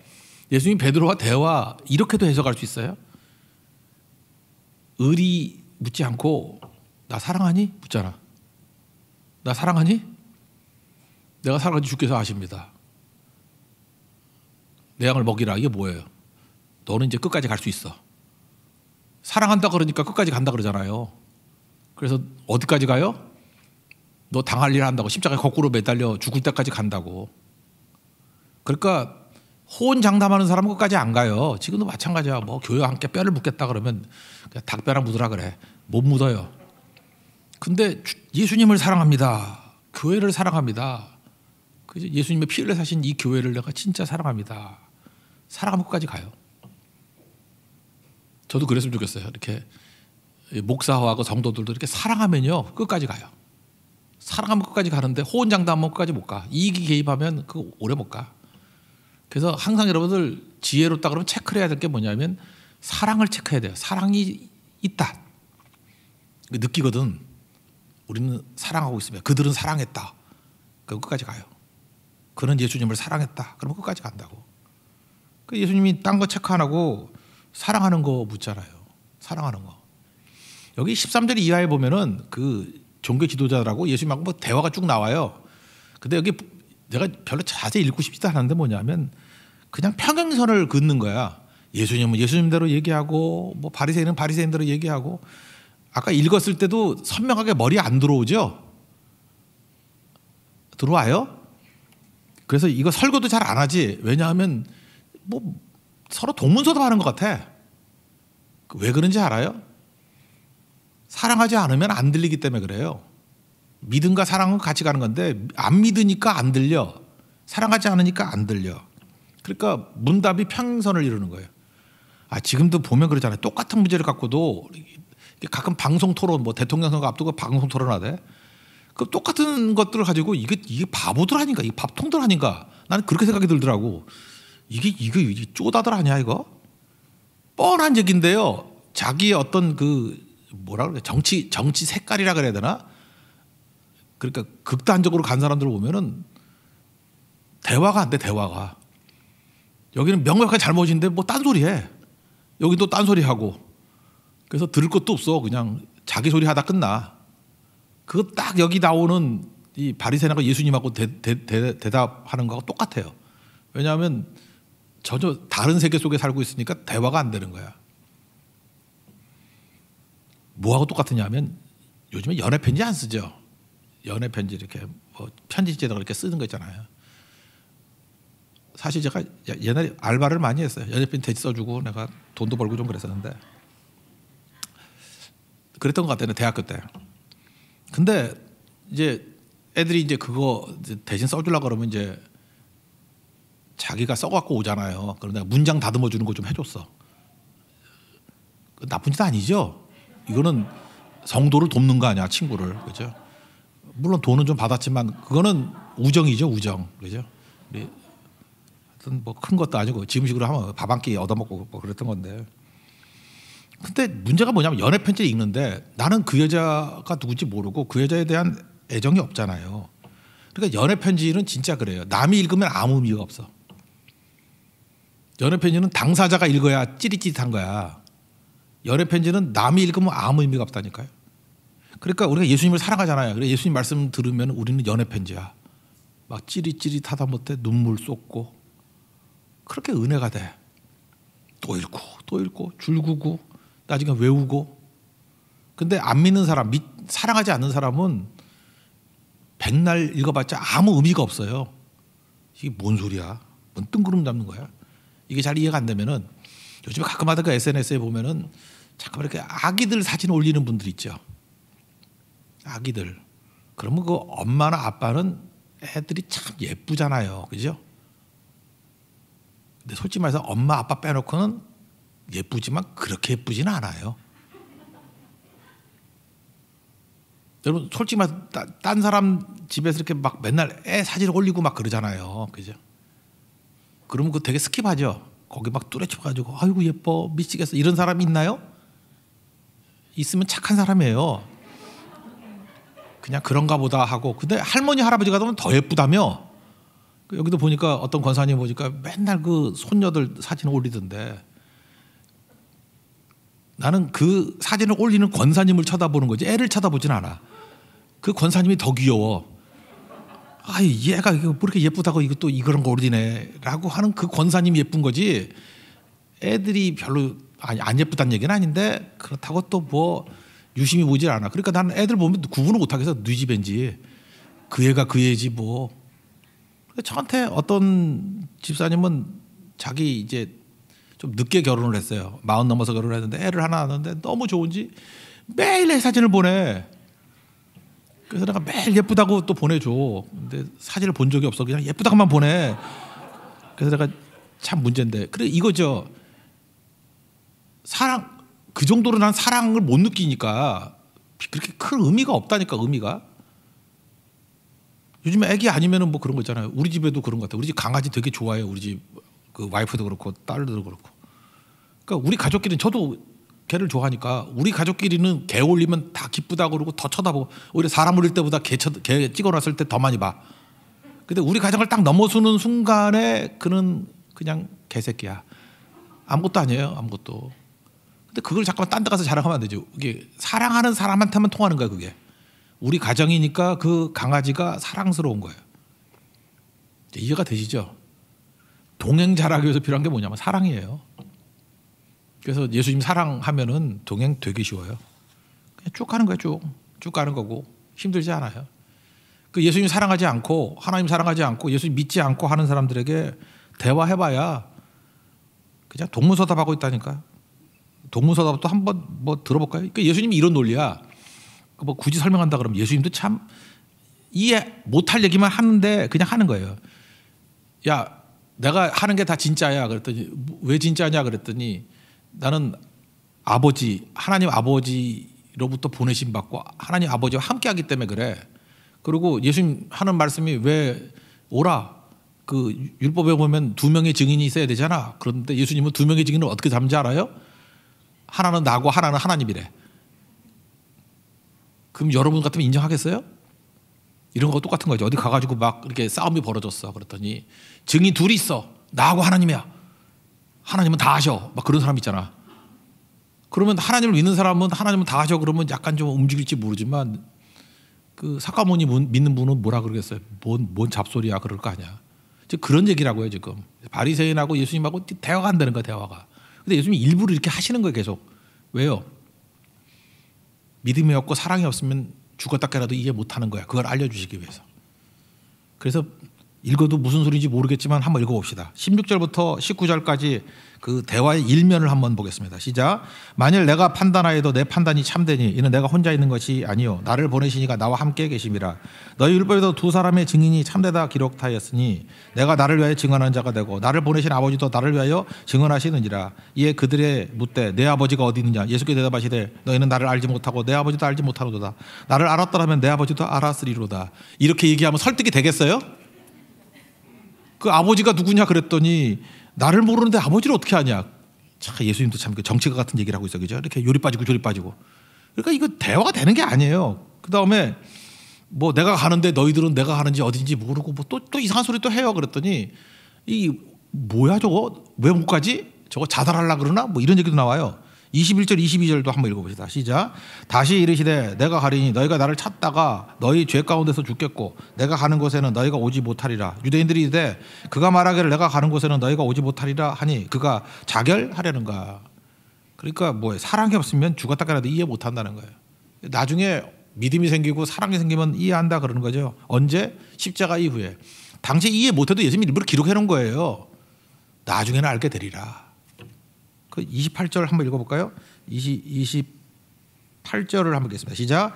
예수님 베드로와 대화 이렇게도 해석할 수 있어요. 의리 묻지 않고 나 사랑하니? 묻잖아. 나 사랑하니? 내가 사랑하는지 주께서 아십니다. 내 양을 먹이라. 이게 뭐예요? 너는 이제 끝까지 갈 수 있어. 사랑한다 그러니까 끝까지 간다 그러잖아요. 그래서 어디까지 가요? 너 당할 일 한다고 십자가에 거꾸로 매달려 죽을 때까지 간다고. 그러니까 호언장담하는 사람은 끝까지 안 가요. 지금도 마찬가지야. 뭐 교회와 함께 뼈를 묻겠다 그러면 그냥 닭뼈랑 묻으라 그래. 못 묻어요. 근데 예수님을 사랑합니다. 교회를 사랑합니다. 예수님의 피를 사신 이 교회를 내가 진짜 사랑합니다. 사랑하면 끝까지 가요. 저도 그랬으면 좋겠어요. 이렇게 목사하고 성도들도 이렇게 사랑하면요 끝까지 가요. 사랑하면 끝까지 가는데 호언장담하면 끝까지 못 가. 이익이 개입하면 그 오래 못 가. 그래서 항상 여러분들 지혜롭다 그러면 체크를 해야 될 게 뭐냐면 사랑을 체크해야 돼요. 사랑이 있다. 느끼거든. 우리는 사랑하고 있으면 그들은 사랑했다. 그럼 끝까지 가요. 그는 예수님을 사랑했다. 그러면 끝까지 간다고. 그 예수님이 딴 거 체크 안 하고 사랑하는 거 묻잖아요. 사랑하는 거. 여기 13절 이하에 보면은 그 종교 지도자라고 예수님하고 뭐 대화가 쭉 나와요. 근데 여기 내가 별로 자세히 읽고 싶지도 않은데 뭐냐면 그냥 평행선을 긋는 거야. 예수님은 예수님대로 얘기하고 뭐 바리새인은 바리새인대로 얘기하고. 아까 읽었을 때도 선명하게 머리에 안 들어오죠? 들어와요? 그래서 이거 설교도 잘 안 하지. 왜냐하면 뭐 서로 동문서답하는 것 같아. 왜 그런지 알아요? 사랑하지 않으면 안 들리기 때문에 그래요. 믿음과 사랑은 같이 가는 건데 안 믿으니까 안 들려. 사랑하지 않으니까 안 들려. 그러니까 문답이 평행선을 이루는 거예요. 지금도 보면 그러잖아요. 똑같은 문제를 갖고도 가끔 방송 토론, 뭐 대통령 선거 앞두고 방송 토론하대. 그 똑같은 것들을 가지고 이게 바보들 아닌가? 이게 밥통들 아닌가? 나는 그렇게 생각이 들더라고. 이게 쪼다들 아니야 이거? 뻔한 얘기인데요. 자기의 어떤 그 뭐라 그래? 정치 색깔이라 그래야 되나? 그러니까 극단적으로 간 사람들을 보면은 대화가 안 돼, 대화가. 여기는 명백하게 잘못인데 뭐 딴소리해. 여기 또 딴소리하고. 그래서 들을 것도 없어. 그냥 자기 소리 하다 끝나. 그거 딱 여기 나오는 이 바리새인하고 예수님하고 대답하는 거하고 똑같아요. 왜냐하면 전혀 다른 세계 속에 살고 있으니까 대화가 안 되는 거야. 뭐하고 똑같으냐 하면 요즘에 연애 편지 안 쓰죠. 연애 편지 이렇게 뭐 편지지에다가 이렇게 쓰는 거 있잖아요. 사실 제가 옛날에 알바를 많이 했어요. 연애 편지 대신 써주고 내가 돈도 벌고 좀 그랬었는데 그랬던 것 같아요. 대학교 때. 근데 이제 애들이 이제 그거 대신 써주려고 그러면 이제 자기가 써갖고 오잖아요. 그럼 내가 문장 다듬어 주는 거 좀 해줬어. 나쁜 짓 아니죠. 이거는 성도를 돕는 거 아니야, 친구를. 그죠? 물론 돈은 좀 받았지만 그거는 우정이죠, 우정. 그죠? 하여튼 뭐 큰 것도 아니고 지금식으로 하면 밥 한 끼 얻어먹고 뭐 그랬던 건데. 근데 문제가 뭐냐면 연애 편지를 읽는데 나는 그 여자가 누군지 모르고 그 여자에 대한 애정이 없잖아요. 그러니까 연애 편지는 진짜 그래요. 남이 읽으면 아무 의미가 없어. 연애 편지는 당사자가 읽어야 찌릿찌릿한 거야. 연애 편지는 남이 읽으면 아무 의미가 없다니까요. 그러니까 우리가 예수님을 사랑하잖아요. 그래 예수님 말씀 들으면 우리는 연애 편지야. 막 찌릿찌릿하다 못해 눈물 쏟고 그렇게 은혜가 돼. 또 읽고 또 읽고 줄구고 나중에 외우고. 근데 안 믿는 사람, 사랑하지 않는 사람은 백날 읽어봤자 아무 의미가 없어요. 이게 뭔 소리야? 뭔 뜬구름 잡는 거야? 이게 잘 이해가 안 되면은 요즘에 가끔가다 그 SNS에 보면은 잠깐 이렇게 아기들 사진 올리는 분들 있죠. 아기들. 그러면 그 엄마나 아빠는 애들이 참 예쁘잖아요. 그죠? 근데 솔직히 말해서 엄마 아빠 빼놓고는 예쁘지만 그렇게 예쁘지는 않아요. 여러분 솔직히 말해서 딴 사람 집에서 이렇게 막 맨날 애 사진을 올리고 막 그러잖아요. 그죠? 그러면 그거 되게 스킵하죠. 거기 막 뚜레쳐가지고 아이고 예뻐 미치겠어 이런 사람이 있나요? 있으면 착한 사람이에요. 그냥 그런가 보다 하고. 근데 할머니 할아버지가 되면 더 예쁘다며. 여기도 보니까 어떤 권사님 보니까 맨날 그 손녀들 사진을 올리던데 나는 그 사진을 올리는 권사님을 쳐다보는 거지 애를 쳐다보진 않아. 그 권사님이 더 귀여워. 아, 얘가 뭐 이렇게 예쁘다고 이거 또 이런 거 올리네라고 하는 그 권사님이 예쁜 거지. 애들이 별로 안 예쁘다는 얘기는 아닌데 그렇다고 또 뭐 유심히 보질 않아. 그러니까 나는 애들 보면 구분을 못하겠어. 네 집인지 그 애가 그 애지 뭐. 저한테 어떤 집사님은 자기 이제 좀 늦게 결혼을 했어요. 40 넘어서 결혼을 했는데 애를 하나 낳았는데 너무 좋은지 매일 애 사진을 보내. 그래서 내가 매일 예쁘다고 또 보내줘. 근데 사진을 본 적이 없어. 그냥 예쁘다고만 보내. 그래서 내가 참 문제인데. 그래 이거죠. 사랑 그 정도로 난 사랑을 못 느끼니까 그렇게 큰 의미가 없다니까. 의미가. 요즘에 애기 아니면은 뭐 그런 거 있잖아요. 우리 집에도 그런 것 같아요. 우리 집 강아지 되게 좋아해요. 우리 집 그 와이프도 그렇고 딸도 그렇고. 그러니까 우리 가족끼리는 저도 개를 좋아하니까 우리 가족끼리는 개 올리면 다 기쁘다고 그러고 더 쳐다보고 오히려 사람 올릴 때보다 개 찍어놨을 때 더 많이 봐. 근데 우리 가정을 딱 넘어서는 순간에 그는 그냥 개새끼야. 아무것도 아니에요. 아무것도. 근데 그걸 잠깐만 딴 데 가서 자랑하면 안 되죠. 이게 사랑하는 사람한테만 통하는 거야. 그게. 우리 가정이니까 그 강아지가 사랑스러운 거예요. 이해가 되시죠? 동행 잘하기 위해서 필요한 게 뭐냐면 사랑이에요. 그래서 예수님 사랑하면은 동행 되게 쉬워요. 그냥 쭉 가는 거예요. 쭉 가는 거고 힘들지 않아요. 그 예수님 사랑하지 않고 하나님 사랑하지 않고 예수님 믿지 않고 하는 사람들에게 대화해봐야 그냥 동문서답하고 있다니까. 동문서답도 한번 뭐 들어볼까요? 그러니까 예수님이 이런 논리야. 뭐 굳이 설명한다 그러면 예수님도 참 이해 못할 얘기만 하는데 그냥 하는 거예요. 야, 내가 하는 게 다 진짜야. 그랬더니 왜 진짜냐 그랬더니 나는 아버지 하나님 아버지로부터 보내심 받고 하나님 아버지와 함께하기 때문에 그래. 그리고 예수님 하는 말씀이 왜 오라. 그 율법에 보면 2명의 증인이 있어야 되잖아. 그런데 예수님은 2명의 증인을 어떻게 담지 알아요? 하나는 나고 하나는 하나님이래. 그럼 여러분 같으면 인정하겠어요? 이런 거 똑같은 거죠. 어디 가가지고 막 이렇게 싸움이 벌어졌어. 그랬더니 증인 둘이 있어. 나하고 하나님이야. 하나님은 다 하셔. 막 그런 사람 있잖아. 그러면 하나님을 믿는 사람은 하나님은 다 하셔. 그러면 약간 좀 움직일지 모르지만 그 사카모니 믿는 분은 뭐라 그러겠어요. 뭔 잡소리야 그럴 거 아니야. 지금 그런 얘기라고요 지금. 바리새인하고 예수님하고 대화가 안 되는 거야 대화가. 근데 예수님이 일부러 이렇게 하시는 거예요 계속. 왜요? 믿음이 없고 사랑이 없으면 죽었다 깨라도 이해 못하는 거야. 그걸 알려주시기 위해서. 그래서 읽어도 무슨 소리인지 모르겠지만 한번 읽어봅시다. 16절부터 19절까지 그 대화의 일면을 한번 보겠습니다. 시작. 만일 내가 판단하여도 내 판단이 참되니 이는 내가 혼자 있는 것이 아니요 나를 보내시니가 나와 함께 계심이라. 너희 율법에도 두 사람의 증인이 참되다 기록하였으니 내가 나를 위하여 증언하는 자가 되고 나를 보내신 아버지도 나를 위하여 증언하시느니라. 이에 그들의 묻되 내 아버지가 어디 있느냐. 예수께 대답하시되 너희는 나를 알지 못하고 내 아버지도 알지 못하노도다. 나를 알았더라면 내 아버지도 알았으리로다. 이렇게 얘기하면 설득이 되겠어요? 그 아버지가 누구냐 그랬더니 나를 모르는데 아버지를 어떻게 아냐. 참 예수님도 참 정치가 같은 얘기를 하고 있어. 그죠? 이렇게 요리 빠지고 조리 빠지고. 그러니까 이거 대화가 되는 게 아니에요. 그다음에 뭐 내가 가는데 너희들은 내가 가는지 어딘지 모르고 뭐 또 이상한 소리 또 해요. 그랬더니 이 뭐야 저거 왜 못 가지? 저거 자살하려고 그러나? 뭐 이런 얘기도 나와요. 21절 22절도 한번 읽어봅시다. 시작. 다시 이르시되 내가 가리니 너희가 나를 찾다가 너희 죄 가운데서 죽겠고 내가 가는 곳에는 너희가 오지 못하리라. 유대인들이 이르되 그가 말하기를 내가 가는 곳에는 너희가 오지 못하리라 하니 그가 자결하려는가. 그러니까 뭐 사랑이 없으면 죽었다 깨라도 이해 못한다는 거예요. 나중에 믿음이 생기고 사랑이 생기면 이해한다 그러는 거죠. 언제? 십자가 이후에. 당시 이해 못해도 예수님이 일부러 기록해 놓은 거예요. 나중에는 알게 되리라. 그 28절 한번 읽어볼까요? 28절을 한번 읽겠습니다. 시작.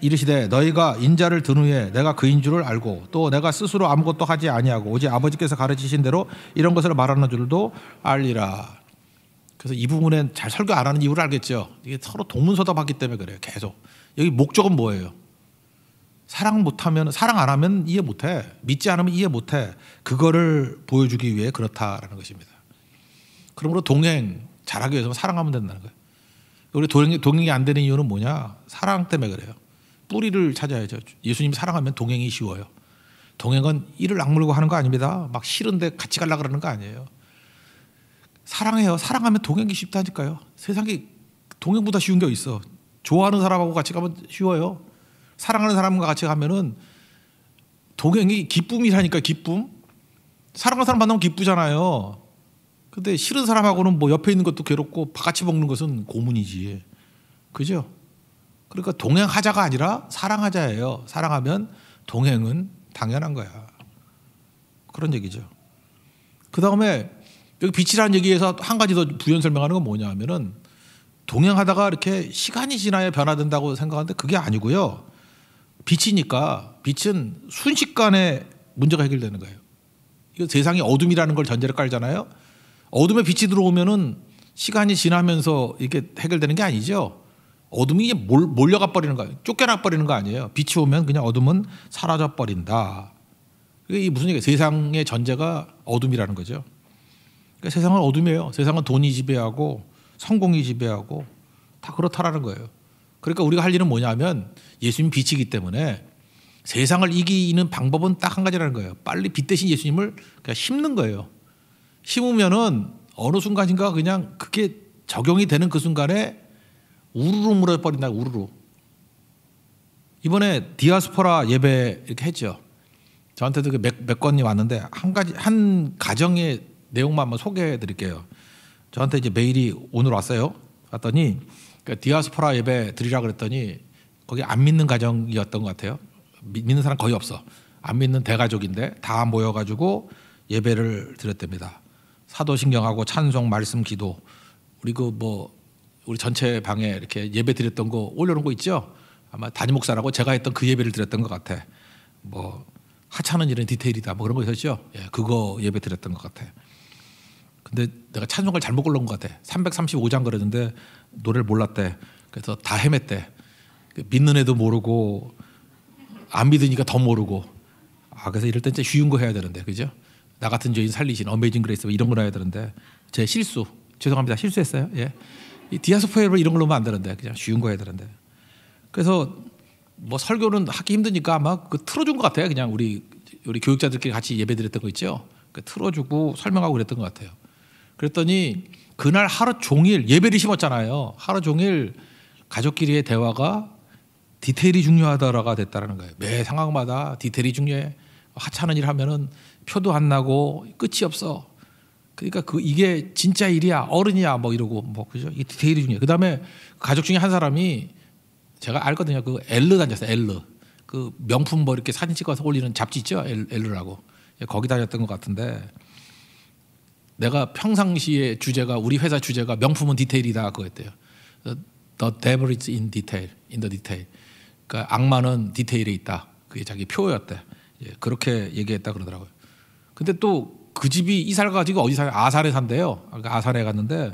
이르시되 너희가 인자를 든 후에 내가 그인 줄을 알고 또 내가 스스로 아무것도 하지 아니하고 오직 아버지께서 가르치신 대로 이런 것을 말하는 줄도 알리라. 그래서 이 부분엔 잘 설교 안 하는 이유를 알겠죠. 이게 서로 동문서답하기 때문에 그래요. 계속. 여기 목적은 뭐예요? 사랑 못하면 사랑 안 하면 이해 못해. 믿지 않으면 이해 못해. 그거를 보여주기 위해 그렇다라는 것입니다. 그러므로 동행 잘하기 위해서는 사랑하면 된다는 거예요. 우리 동행이 안 되는 이유는 뭐냐? 사랑 때문에 그래요. 뿌리를 찾아야죠. 예수님이 사랑하면 동행이 쉬워요. 동행은 이를 악물고 하는 거 아닙니다. 막 싫은데 같이 가려고 그러는 거 아니에요. 사랑해요. 사랑하면 동행이 쉽다니까요. 세상에 동행보다 쉬운 게 있어. 좋아하는 사람하고 같이 가면 쉬워요. 사랑하는 사람과 같이 가면은 동행이 기쁨이라니까. 기쁨. 사랑하는 사람 만나면 기쁘잖아요. 근데 싫은 사람하고는 뭐 옆에 있는 것도 괴롭고 같이 먹는 것은 고문이지. 그죠? 그러니까 동행하자가 아니라 사랑하자예요. 사랑하면 동행은 당연한 거야. 그런 얘기죠. 그 다음에 여기 빛이라는 얘기에서 한 가지 더 부연 설명하는 건 뭐냐 하면은 동행하다가 이렇게 시간이 지나야 변화된다고 생각하는데 그게 아니고요. 빛이니까 빛은 순식간에 문제가 해결되는 거예요. 이거 세상이 어둠이라는 걸 전제로 깔잖아요. 어둠에 빛이 들어오면은 시간이 지나면서 이게 해결되는 게 아니죠. 어둠이 몰려가 버리는 거예요. 쫓겨나 버리는 거 아니에요. 빛이 오면 그냥 어둠은 사라져 버린다. 이게 무슨 얘기예요? 세상의 전제가 어둠이라는 거죠. 그러니까 세상은 어둠이에요. 세상은 돈이 지배하고 성공이 지배하고 다 그렇다라는 거예요. 그러니까 우리가 할 일은 뭐냐면 예수님 빛이기 때문에 세상을 이기는 방법은 딱 한 가지라는 거예요. 빨리 빛 대신 예수님을 그냥 심는 거예요. 심으면은 어느 순간인가 그냥 그게 적용이 되는 그 순간에 우르르 물어버린다. 우르르. 이번에 디아스포라 예배 이렇게 했죠. 저한테도 몇 건이 왔는데 한 가정의 내용만 한번 소개해 드릴게요. 저한테 이제 메일이 오늘 왔어요. 왔더니 디아스포라 예배 드리라 그랬더니 거기 안 믿는 가정이었던 것 같아요. 믿는 사람 거의 없어. 안 믿는 대가족인데 다 모여가지고 예배를 드렸답니다. 사도신경하고 찬송, 말씀, 기도. 우리 우리 전체 방에 이렇게 예배 드렸던 거 올려놓은 거 있죠? 아마 담임 목사라고 제가 했던 그 예배를 드렸던 것 같아. 뭐 하찮은 일은 디테일이다. 뭐 그런 거 있었죠? 예, 그거 예배 드렸던 것 같아. 근데 내가 찬송을 잘못 골라온 것 같아. 335장 그랬는데 노래를 몰랐대. 그래서 다 헤맸대. 믿는 애도 모르고 안 믿으니까 더 모르고. 그래서 이럴 땐 진짜 쉬운 거 해야 되는데, 그죠? 나 같은 죄인 살리신 어메이징 그레이스 이런 걸 해야 되는데 제 실수. 죄송합니다. 실수했어요. 예. 이 디아스포라 이런 걸 넣으면 안 되는데 그냥 쉬운 거 해야 되는데. 그래서 뭐 설교는 하기 힘드니까 아마 그 틀어준 것 같아요. 그냥 우리 교육자들끼리 같이 예배드렸던 거 있죠. 그 틀어주고 설명하고 그랬던 것 같아요. 그랬더니 그날 하루 종일 예배를 심었잖아요. 하루 종일 가족끼리의 대화가 디테일이 중요하다라가 됐다는 거예요. 매 상황마다 디테일이 중요해. 하찮은 일 하면은 표도 안 나고 끝이 없어. 그러니까 이게 진짜 일이야, 어른이야, 뭐 이러고 뭐 그죠? 이 디테일이 중요해. 그다음에 가족 중에 한 사람이 제가 알거든요. 그 엘르 다녔어요. 엘르. 그 명품 뭐 이렇게 사진 찍어서 올리는 잡지 있죠. 엘르라고. 거기 다녔던 것 같은데 내가 평상시에 주제가 우리 회사 주제가 명품은 디테일이다 그거였대요. The devil is in detail, in the detail. 그러니까 악마는 디테일에 있다. 그게 자기 표였대. 그렇게 얘기했다 그러더라고요. 근데 또 그 집이 이사를 가지고 어디 사요? 아산에 산대요. 그러니까 아산에 갔는데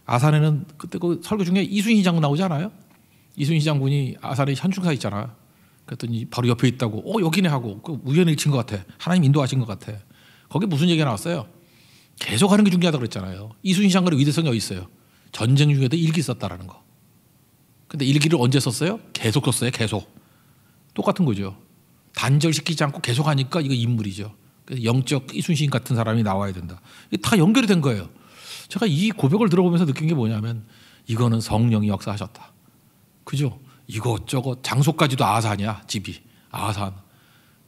아산에는 그때 그 설교 중에 이순신 장군 나오지 않아요? 이순신 장군이 아산에 현충사 있잖아요. 그랬더니 바로 옆에 있다고 여기네 하고 그 우연히 일친 것 같아. 하나님 인도하신 것 같아. 거기 무슨 얘기가 나왔어요? 계속 하는 게 중요하다고 그랬잖아요. 이순신 장군의 위대성이 어디 있어요? 전쟁 중에도 일기 썼다라는 거. 근데 일기를 언제 썼어요? 계속 썼어요. 계속. 똑같은 거죠. 단절시키지 않고 계속 하니까 이거 인물이죠. 그래서 영적 이순신 같은 사람이 나와야 된다. 이게 다 연결이 된 거예요. 제가 이 고백을 들어보면서 느낀 게 뭐냐면 이거는 성령이 역사하셨다. 그죠? 이것저것 장소까지도 아산이야. 집이 아산.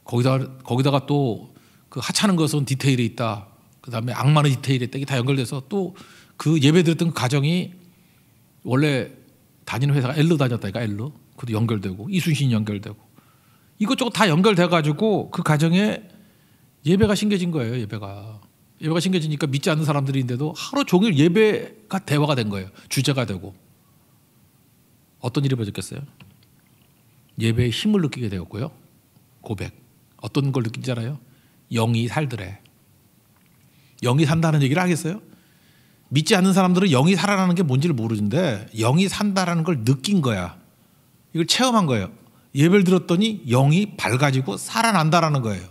거기다가 또 그 하찮은 것은 디테일에 있다. 그다음에 악마는 디테일에 있다. 이게 다 연결돼서 또 그 예배드렸던 그 가정이 원래 다니는 회사가 엘르 다녔다니까. 엘르. 그것도 연결되고 이순신이 연결되고 이것저것 다 연결돼 가지고 그 가정에 예배가 심겨진 거예요. 예배가 심겨지니까 믿지 않는 사람들인데도 하루 종일 예배가 대화가 된 거예요. 주제가 되고. 어떤 일이 벌어졌겠어요? 예배의 힘을 느끼게 되었고요. 고백. 어떤 걸 느낀지 알아요? 영이 살더래. 영이 산다는 얘기를 하겠어요? 믿지 않는 사람들은 영이 살아나는 게 뭔지를 모르는데 영이 산다라는 걸 느낀 거야. 이걸 체험한 거예요. 예배를 들었더니 영이 밝아지고 살아난다라는 거예요.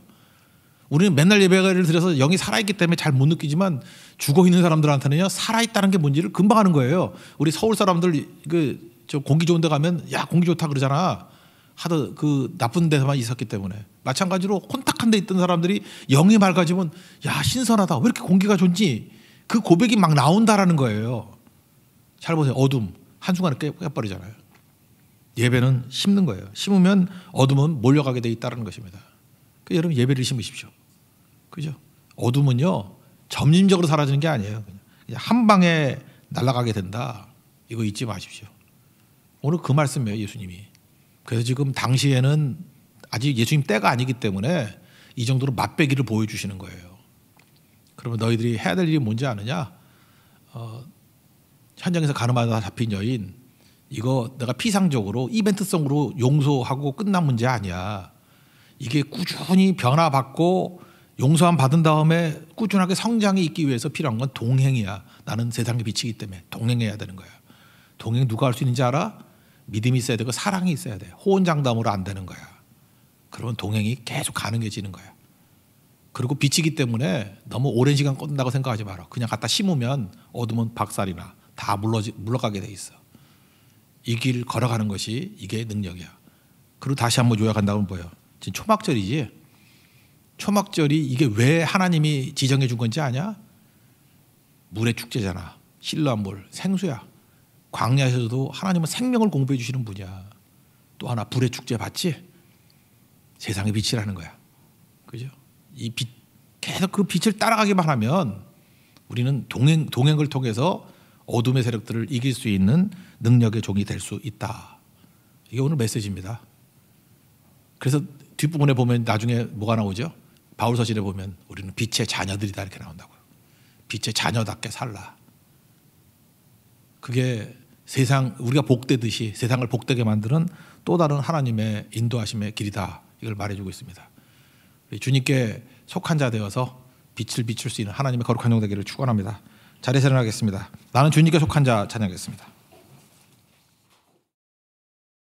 우리는 맨날 예배를 드려서 영이 살아있기 때문에 잘 못 느끼지만 죽어있는 사람들한테는요 살아있다는 게 뭔지를 금방 아는 거예요. 우리 서울 사람들 저 공기 좋은 데 가면 야 공기 좋다 그러잖아. 하도 그 나쁜 데서만 있었기 때문에. 마찬가지로 혼탁한 데 있던 사람들이 영이 맑아지면 야 신선하다. 왜 이렇게 공기가 좋지? 그 고백이 막 나온다라는 거예요. 잘 보세요. 어둠 한순간에 깨버리잖아요. 예배는 심는 거예요. 심으면 어둠은 몰려가게 돼 있다는 것입니다. 그러니까 여러분 예배를 심으십시오. 그죠? 어둠은요 점진적으로 사라지는 게 아니에요. 그냥 한 방에 날아가게 된다. 이거 잊지 마십시오. 오늘 그 말씀이에요. 예수님이. 그래서 지금 당시에는 아직 예수님 때가 아니기 때문에 이 정도로 맛배기를 보여주시는 거예요. 그러면 너희들이 해야 될 일이 뭔지 아느냐? 현장에서 가늠하다 잡힌 여인 이거 내가 피상적으로 이벤트성으로 용서하고 끝난 문제 아니야. 이게 꾸준히 변화받고 용서함 받은 다음에 꾸준하게 성장이 있기 위해서 필요한 건 동행이야. 나는 세상의 빛이기 때문에 동행해야 되는 거야. 동행 누가 할 수 있는지 알아? 믿음이 있어야 되고 사랑이 있어야 돼. 호언장담으로 안 되는 거야. 그러면 동행이 계속 가능해지는 거야. 그리고 빛이기 때문에 너무 오랜 시간 꽂는다고 생각하지 마라. 그냥 갖다 심으면 어둠은 박살이나 다 물러가게 돼 있어. 이 길 걸어가는 것이 이게 능력이야. 그리고 다시 한번 요약한다면 뭐예요? 지금 초막절이지. 초막절이 이게 왜 하나님이 지정해 준 건지 아냐? 물의 축제잖아. 실로암 물, 생수야. 광야에서도 하나님은 생명을 공급해 주시는 분이야. 또 하나 불의 축제 봤지? 세상의 빛이라는 거야. 그죠? 이 빛, 계속 그 빛을 따라가기만 하면 우리는 동행을 통해서 어둠의 세력들을 이길 수 있는 능력의 종이 될 수 있다. 이게 오늘 메시지입니다. 그래서 뒷부분에 보면 나중에 뭐가 나오죠? 바울서신에 보면 우리는 빛의 자녀들이다 이렇게 나온다고요. 빛의 자녀답게 살라. 그게 세상 우리가 복되듯이 세상을 복되게 만드는 또 다른 하나님의 인도하심의 길이다. 이걸 말해주고 있습니다. 주님께 속한 자 되어서 빛을 비출 수 있는 하나님의 거룩한 종 되기를 축원합니다. 자리에서 일어나겠습니다. 나는 주님께 속한 자 찬양하겠습니다.